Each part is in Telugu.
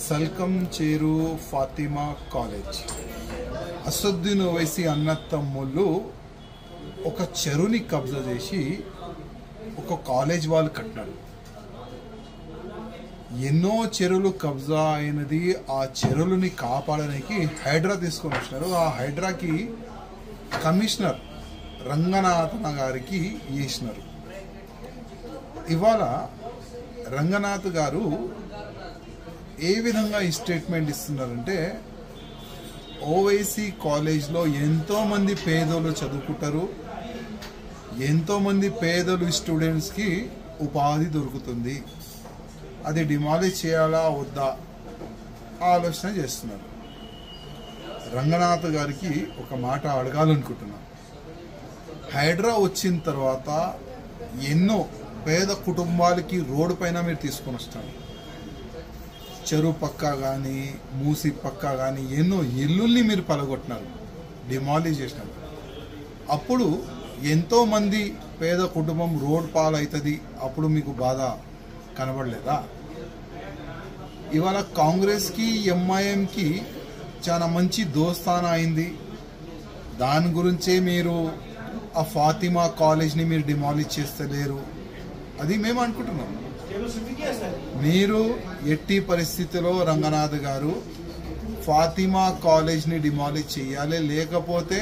సల్కం చేరు ఫాతిమా కాలేజ్ అసదుద్దీన్ ఓవైసీ అన్న తమ్ముళ్ళు ఒక చెరువుని కబ్జా చేసి ఒక కాలేజ్ వాళ్ళు కట్టినారు. ఎన్నో చెరువులు కబ్జా అయినది. ఆ చెరువులని కాపాడడానికి హైడ్రా తీసుకొని వచ్చినారు. ఆ హైడ్రాకి కమిషనర్ రంగనాథన్ గారికి వేసినారు. ఇవాళ రంగనాథ్ గారు ఏ విధంగా ఈ స్టేట్మెంట్ ఇస్తున్నారంటే, ఓవైసీ కాలేజ్లో ఎంతోమంది పేదలు చదువుకుంటారు, ఎంతోమంది పేదలు స్టూడెంట్స్కి ఉపాధి దొరుకుతుంది, అది డిమాలిష్ చేయాలా వద్దా ఆలోచన చేస్తున్నారు. రంగనాథ్ గారికి ఒక మాట అడగాలనుకుంటున్నాను. హైడ్రా వచ్చిన తర్వాత ఎన్నో పేద కుటుంబాలకి రోడ్డు పైన మీరు తీసుకొని వస్తారు. చెరువు పక్క కానీ మూసి పక్క కానీ ఎన్నో ఇల్లుల్ని మీరు పలగొట్టినారు, డిమాలిష్ చేసినారు. అప్పుడు ఎంతోమంది పేద కుటుంబం రోడ్ పాలవుతుంది, అప్పుడు మీకు బాధ కనబడలేదా? ఇవాళ కాంగ్రెస్కి ఎంఐఎంకి చాలా మంచి దోస్తానా అయింది. దాని గురించే మీరు ఆ ఫాతిమా కాలేజ్ని మీరు డిమాలిష్ చేస్తలేరు, అది మేము అనుకుంటున్నాం. మీరు ఎట్టి పరిస్థితిలో రంగనాథ్ గారు ఫాతిమా కాలేజ్ని డిమాలిష్ చేయాలి. లేకపోతే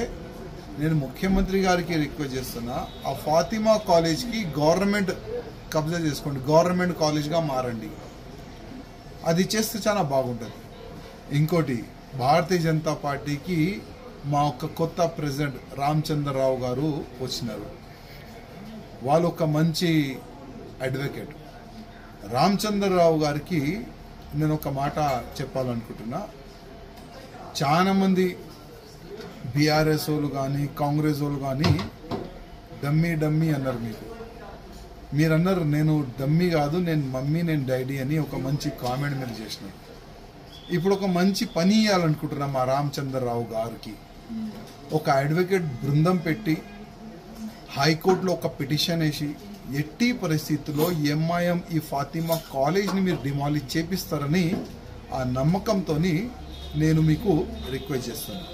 నేను ముఖ్యమంత్రి గారికి రిక్వెస్ట్ చేస్తున్నా, ఆ ఫాతిమా కాలేజ్కి గవర్నమెంట్ కబ్జా చేసుకోండి, గవర్నమెంట్ కాలేజ్గా మారండి. అది చేస్తే చాలా బాగుంటుంది. ఇంకోటి, భారతీయ జనతా పార్టీకి మా ఒక కొత్త ప్రెసిడెంట్ రామచంద్రరావు గారు వచ్చినారు. వాళ్ళు ఒక మంచి అడ్వకేట్. రామచంద్రరావు గారికి నేను ఒక మాట చెప్పాలనుకుంటున్నా. చాలా మంది బీఆర్ఎస్ వాళ్ళు కానీ కాంగ్రెస్ వాళ్ళు కానీ డమ్మీ డమ్మీ అన్నారు. మీరు అన్నారు నేను డమ్మీ కాదు, నేను మమ్మీ, నేను డాడీ అని ఒక మంచి కామెంట్ మీరు చేసినారు. ఇప్పుడు ఒక మంచి పని ఇవ్వాలనుకుంటున్నా మా రామచంద్రరావు గారికి. ఒక అడ్వకేట్ బృందం పెట్టి హైకోర్టులో ఒక పిటిషన్ వేసి ఎట్టి పరిస్థితుల్లో ఎంఐఎం ఈ ఫాతిమా కాలేజ్ని మీరు డిమాలిష్ చేపిస్తారని ఆ నమ్మకంతో నేను మీకు రిక్వెస్ట్ చేస్తున్నాను.